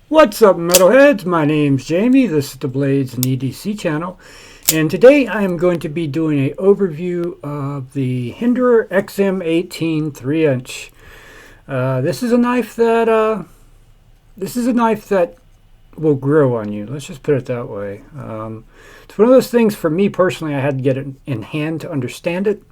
What's up, metalheads? My name's Jamie. This is the Blades and EDC channel, and today I am going to be doing an overview of the Hinderer XM-18 3-inch. This is a knife that will grow on you. Let's just put it that way. It's one of those things for me personally. I had to get it in hand to understand it.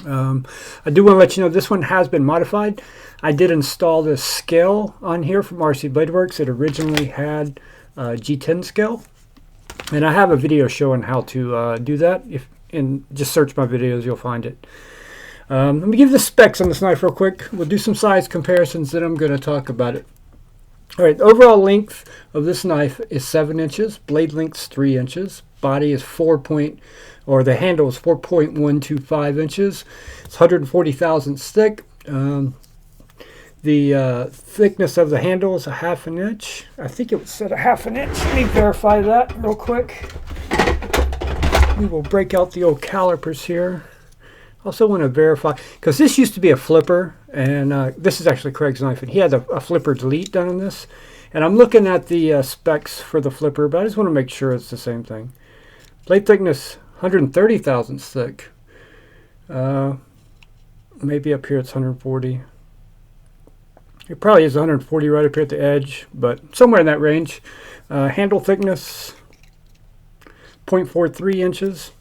I do want to let you know this one has been modified. I did install this scale on here from RC Blade Works. It originally had a G10 scale, and I have a video showing how to do that. Just search my videos, you'll find it. Let me give the specs on this knife real quick. We'll do some size comparisons, then I'm going to talk about it. All right, the overall length of this knife is 7 inches. Blade length is 3 inches. Body is the handle is 4.125 inches. It's 140 thousandths thick. The thickness of the handle is a 1/2 inch. I think it was set a 1/2 inch. Let me verify that real quick. We will break out the old calipers here. Also want to verify, because this used to be a flipper, and this is actually Craig's knife, and he had a flipper delete done on this. And I'm looking at the specs for the flipper, but I just want to make sure it's the same thing. Blade thickness, 130 thousandths thick. Maybe up here it's 140. It probably is 140 right up here at the edge, but somewhere in that range. Handle thickness, 0.43 inches.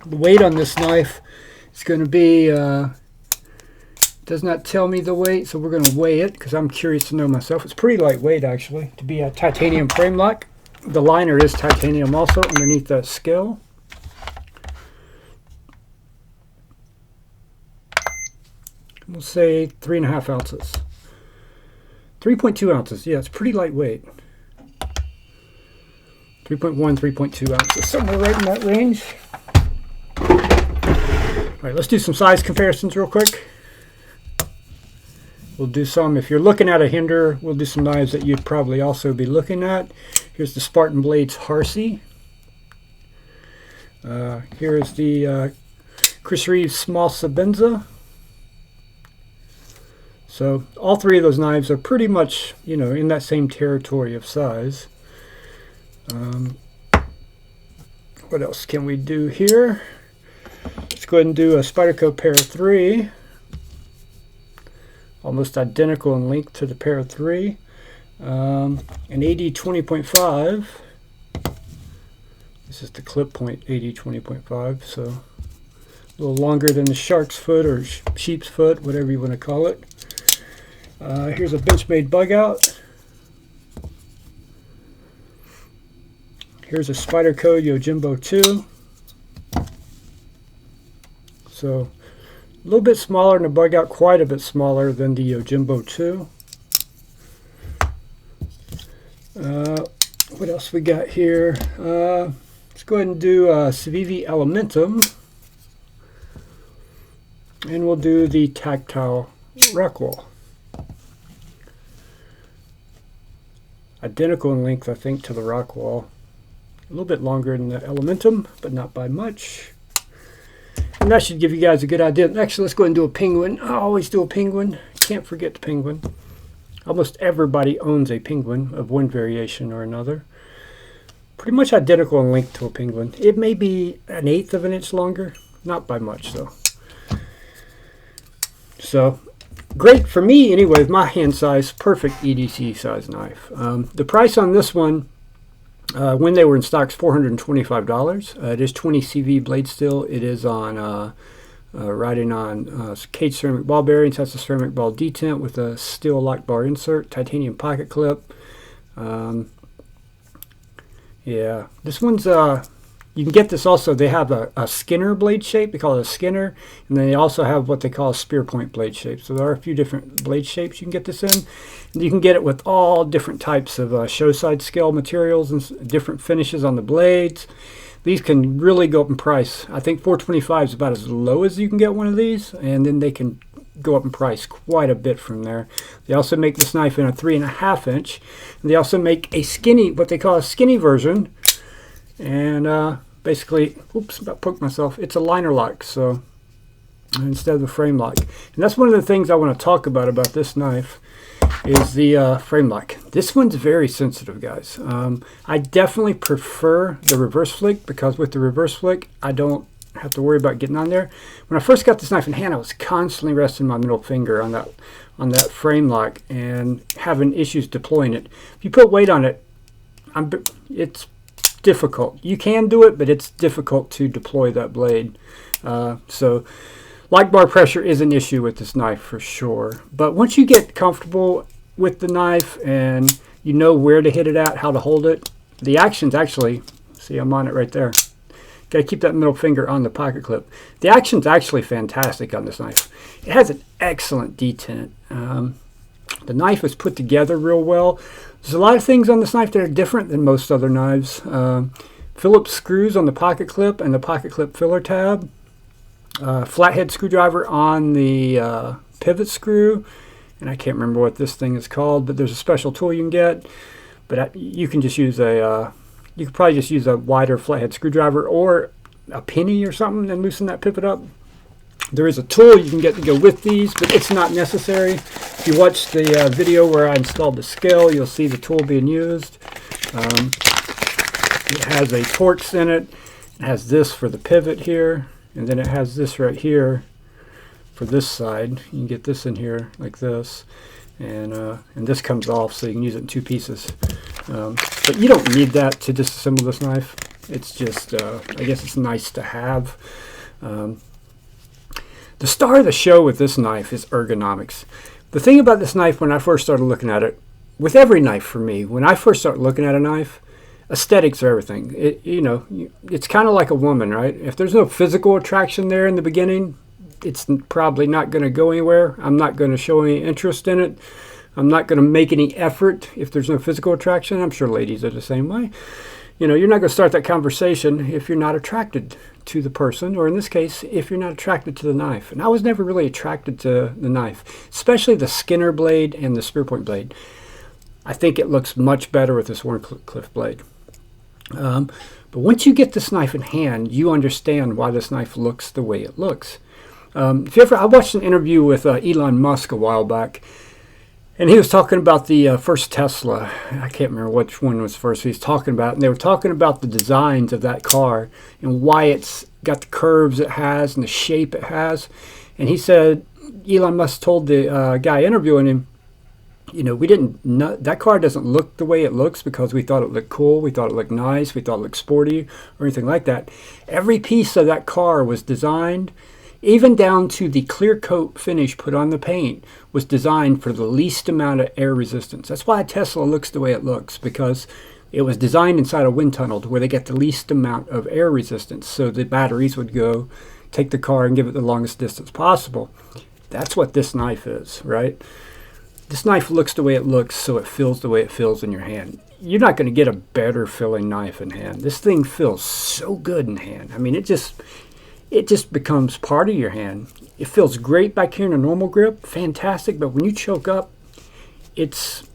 The weight on this knife is going to be, does not tell me the weight, so we're going to weigh it because I'm curious to know myself. It's pretty lightweight actually to be a titanium frame lock. The liner is titanium also underneath that scale. We'll say 3.5 ounces. 3.2 ounces. Yeah, it's pretty lightweight. 3.1, 3.2 ounces. Somewhere right in that range. All right, let's do some size comparisons real quick. We'll do some, if you're looking at a Hinderer, we'll do some knives that you'd probably also be looking at. Here's the Spartan Blades Harsey. Here is the Chris Reeves Small Sabenza. So all three of those knives are pretty much, in that same territory of size. What else can we do here? Let's go ahead and do a Spyderco Pair 3. Almost identical in length to the Pair 3. An AD 20.5. This is the clip point AD 20.5, so a little longer than the shark's foot or sheep's foot, whatever you want to call it. Here's a Benchmade bug out. Here's a Spyderco Yojimbo 2. So a little bit smaller than the bug out, quite a bit smaller than the Yojimbo 2. What else we got here? Let's go ahead and do Civivi Elementum. And we'll do the Tactile Rockwall. Identical in length, I think, to the Rockwall. A little bit longer than the Elementum, but not by much. And that should give you guys a good idea. Actually, let's go ahead and do a penguin. I always do a penguin. Can't forget the penguin. Almost everybody owns a penguin of one variation or another. Pretty much identical in length to a penguin. It may be 1/8 of an inch longer. Not by much, though. So, great for me anyway, with my hand size, perfect EDC size knife. The price on this one, when they were in stock, is $425. It is 20 CV blade steel. It is on riding on cage ceramic ball bearings. Has a ceramic ball detent with a steel lock bar insert, titanium pocket clip. Yeah, this one's you can get this also. They have a Skinner blade shape. They call it a Skinner, and then they also have what they call a spear point blade shape. So there are a few different blade shapes you can get this in. And you can get it with all different types of show side scale materials and different finishes on the blades. These can really go up in price. I think $425 is about as low as you can get one of these, and then they can go up in price quite a bit from there. They also make this knife in a 3.5 inch. And they also make a skinny, what they call a skinny version, and basically, oops, about poked myself. It's a liner lock, so instead of a frame lock. And that's one of the things I want to talk about this knife is the frame lock. This one's very sensitive, guys. I definitely prefer the reverse flick, because with the reverse flick, I don't have to worry about getting on there. When I first got this knife in hand, I was constantly resting my middle finger on that frame lock and having issues deploying it. If you put weight on it, it's difficult. You can do it, but it's difficult to deploy that blade. So lock bar pressure is an issue with this knife for sure. But once you get comfortable with the knife and you know where to hit it at, how to hold it, the action's actually, see, I'm on it right there. Got to keep that middle finger on the pocket clip. The action's actually fantastic on this knife. It has an excellent detent. The knife is put together real well. There's a lot of things on this knife that are different than most other knives. Phillips screws on the pocket clip and the pocket clip filler tab. Flathead screwdriver on the pivot screw. And I can't remember what this thing is called, but there's a special tool you can get. But you can just use you could probably just use a wider flathead screwdriver or a penny or something and loosen that pivot up. There is a tool you can get to go with these, but it's not necessary. If you watch the video where I installed the scale, you'll see the tool being used. It has a Torx in it. It has this for the pivot here, and then it has this right here for this side. You can get this in here like this, and this comes off, so you can use it in two pieces. But you don't need that to disassemble this knife. It's just, I guess it's nice to have. The star of the show with this knife is ergonomics. The thing about this knife, when I first started looking at it, with every knife for me, when I first started looking at a knife, aesthetics are everything. It's kind of like a woman, right? If there's no physical attraction there in the beginning, it's probably not going to go anywhere. I'm not going to show any interest in it. I'm not going to make any effort if there's no physical attraction. I'm sure ladies are the same way. You're not going to start that conversation if you're not attracted to the person, or in this case, if you're not attracted to the knife. And I was never really attracted to the knife, especially the Skinner blade and the spear point blade. I think it looks much better with this Wharncliffe blade. But once you get this knife in hand, you understand why this knife looks the way it looks. I watched an interview with Elon Musk a while back, and he was talking about the first Tesla. I can't remember which one was first he was talking about. And they were talking about the designs of that car and why it's got the curves it has and the shape it has. And he said, Elon Musk told the guy interviewing him, we didn't know, that car doesn't look the way it looks because we thought it looked cool, we thought it looked nice, we thought it looked sporty or anything like that. Every piece of that car was designed, even down to the clear coat finish put on the paint, was designed for the least amount of air resistance. That's why a Tesla looks the way it looks, because it was designed inside a wind tunnel to where they get the least amount of air resistance, so the batteries would go take the car and give it the longest distance possible. That's what this knife is, right? This knife looks the way it looks, so it feels the way it feels in your hand. You're not going to get a better feeling knife in hand. This thing feels so good in hand. I mean, it just becomes part of your hand. It feels great back here in a normal grip, fantastic, but when you choke up, it's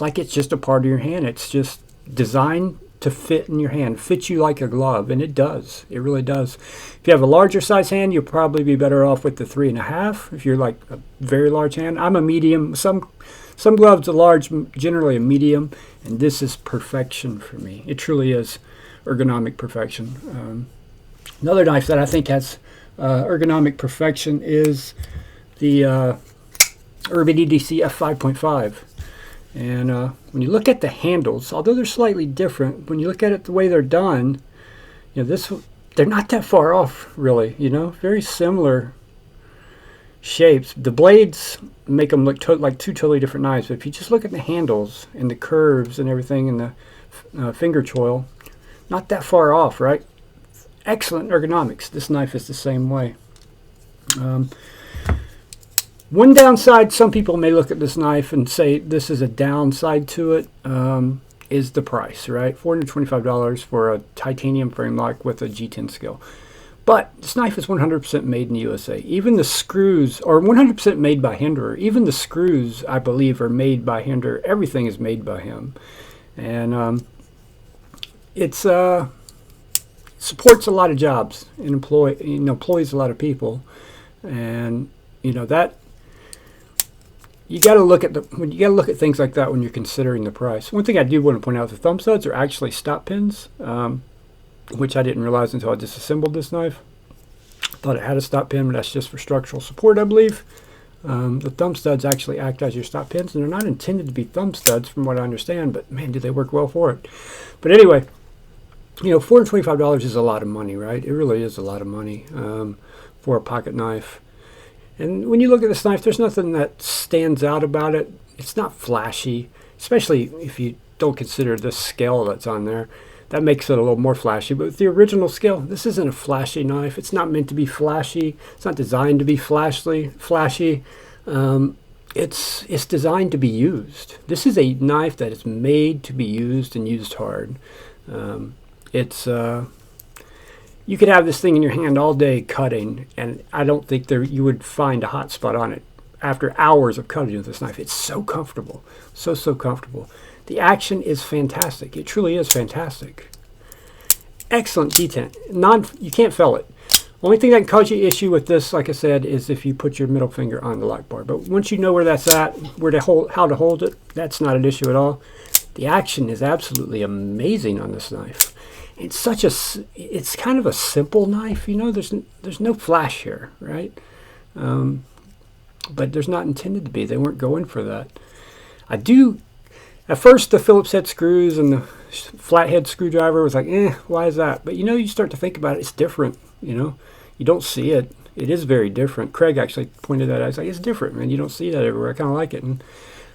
like it's just a part of your hand. It's just designed to fit in your hand, fit you like a glove, and it does. It really does. If you have a larger size hand, you'll probably be better off with the 3.5. If you're like a very large hand, I'm a medium. Some gloves are large, generally a medium, and this is perfection for me. It truly is ergonomic perfection. Another knife that I think has ergonomic perfection is the Urban EDC F5.5. And when you look at the handles, although they're slightly different, when you look at it the way they're done, they're not that far off, really. Very similar shapes. The blades make them look like two totally different knives. But if you just look at the handles and the curves and everything and the finger choil, not that far off, right? Excellent ergonomics. This knife is the same way. One downside, some people may look at this knife and say this is a downside to it, is the price, right? $425 for a titanium frame lock with a G10 scale. But this knife is 100% made in the USA. Even the screws are 100% made by Hinderer. Even the screws, I believe, are made by Hinderer. Everything is made by him. And it's supports a lot of jobs and employs a lot of people. And, that you got to look at things like that when you're considering the price. One thing I do want to point out: the thumb studs are actually stop pins, which I didn't realize until I disassembled this knife. Thought it had a stop pin, but that's just for structural support, I believe. The thumb studs actually act as your stop pins, and they're not intended to be thumb studs, from what I understand. But man, do they work well for it! But anyway, you know, $425 is a lot of money, right? It really is a lot of money for a pocket knife. And when you look at this knife, there's nothing that stands out about it. It's not flashy, especially if you don't consider this scale that's on there. That makes it a little more flashy. But with the original scale, this isn't a flashy knife. It's not meant to be flashy. It's not designed to be flashy. It's designed to be used. This is a knife that is made to be used and used hard. You could have this thing in your hand all day cutting, and I don't think you would find a hot spot on it after hours of cutting with this knife. It's so comfortable, so comfortable. The action is fantastic. It truly is fantastic. Excellent detent. You can't fell it. Only thing that can cause you issue with this, like I said, is if you put your middle finger on the lock bar. But once you know where that's at, how to hold it, that's not an issue at all. The action is absolutely amazing on this knife. It's kind of a simple knife, you know. There's no flash here, right? But there's not intended to be. They weren't going for that. At first, the Phillips head screws and the flathead screwdriver was like, why is that? But you know, you start to think about it. It's different. You know, you don't see it. It is very different. Craig actually pointed that out. I was like, it's different, man. You don't see that everywhere. I kind of like it. And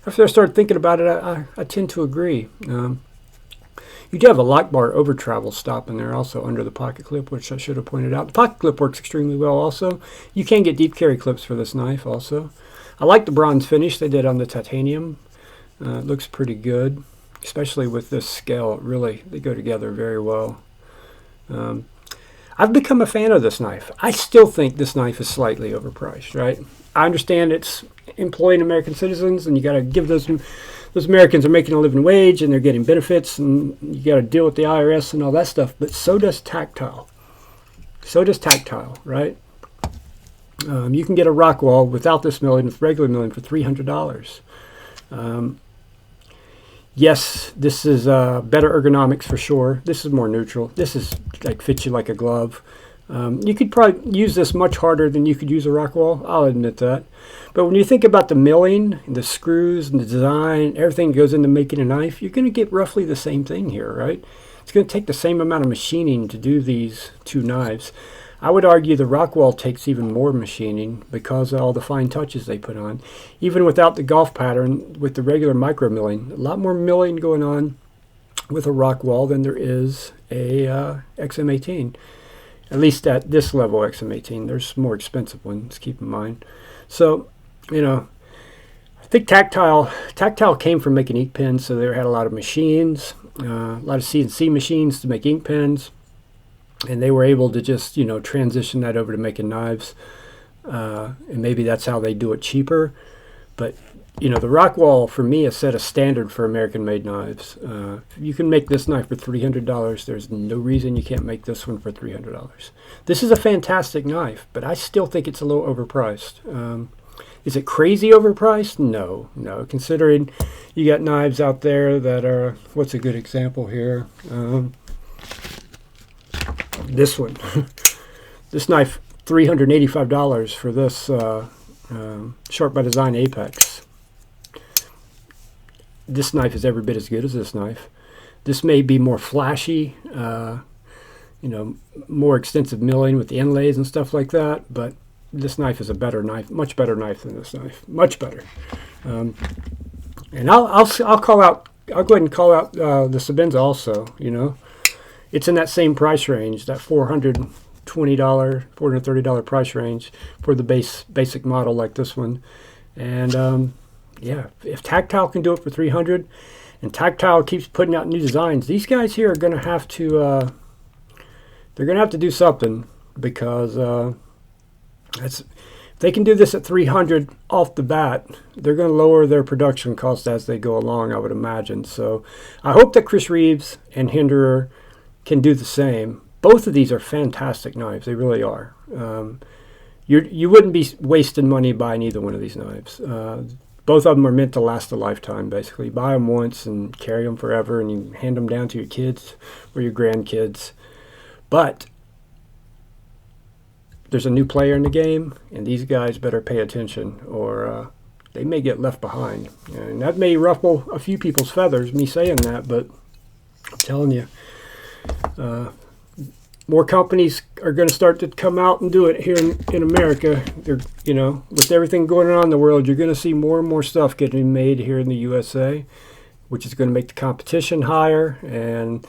after I started thinking about it, I tend to agree. You do have a lock bar over travel stop in there also under the pocket clip, which I should have pointed out. The pocket clip works extremely well also. You can get deep carry clips for this knife also. I like the bronze finish they did on the titanium. It looks pretty good, especially with this scale. Really, they go together very well. I've become a fan of this knife. I still think this knife is slightly overpriced, right? I understand it's employing American citizens, and you got to give those Americans are making a living wage, and they're getting benefits, and you got to deal with the IRS and all that stuff. But so does Tactile. So does Tactile, right? You can get a Rockwall without this milling, with regular milling, for $300. Yes, this is better ergonomics for sure. This is more neutral. This is like fits you like a glove. You could probably use this much harder than you could use a Rockwall. I'll admit that. But when you think about the milling, the screws, and the design, everything that goes into making a knife, you're going to get roughly the same thing here, right? It's going to take the same amount of machining to do these two knives. I would argue the Rockwall takes even more machining because of all the fine touches they put on. Even without the golf pattern, with the regular micro milling, a lot more milling going on with a Rockwall than there is a XM-18. At least at this level XM-18. There's more expensive ones, keep in mind. So, you know, I think Tactile came from making ink pens, so they had a lot of machines, a lot of CNC machines to make ink pens. And they were able to just, you know, transition that over to making knives. And maybe that's how they do it cheaper. But, you know, the Rockwall, for me, has set a standard for American-made knives. You can make this knife for $300. There's no reason you can't make this one for $300. This is a fantastic knife, but I still think it's a little overpriced. Is it crazy overpriced? No. Considering you got knives out there that are, what's a good example here? This one. This knife, $385 for this Sharp by Design Apex. This knife is every bit as good as this knife. This may be more flashy, you know, more extensive milling with the inlays and stuff like that, but this knife is a better knife, much better knife than this knife, much better. And I'll call out. I'll go ahead and call out the Sebenza also. You know, it's in that same price range, that $420, $430 price range for the basic model like this one. And yeah, if Tactile can do it for $300, and Tactile keeps putting out new designs, these guys here are going to have to they're going to have to do something, because if they can do this at $300 off the bat, they're going to lower their production costs as they go along, I would imagine. So I hope that Chris Reeves and Hinderer can do the same. Both of these are fantastic knives. They really are. You wouldn't be wasting money buying either one of these knives. both of them are meant to last a lifetime, basically. Buy them once and carry them forever, and you hand them down to your kids or your grandkids. But there's a new player in the game, and these guys better pay attention, or they may get left behind. And that may ruffle a few people's feathers, me saying that, but I'm telling you, more companies are going to start to come out and do it here in America. They're, you know, with everything going on in the world, you're going to see more and more stuff getting made here in the USA, which is going to make the competition higher, and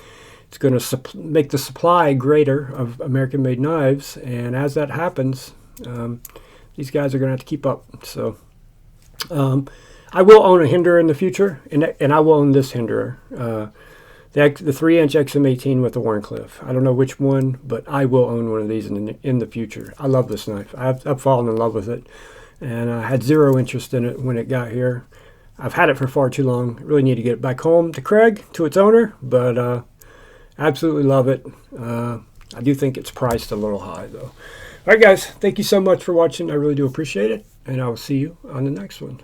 it's going to make the supply greater of American-made knives. And as that happens, these guys are going to have to keep up. So I will own a Hinderer in the future, and I will own this Hinderer. The 3-inch XM-18 with the Warncliffe. I don't know which one, but I will own one of these in the future. I love this knife. I've fallen in love with it, and I had zero interest in it when it got here. I've had it for far too long. I really need to get it back home to Craig, to its owner, but absolutely love it. I do think it's priced a little high, though. All right, guys, thank you so much for watching. I really do appreciate it, and I will see you on the next one.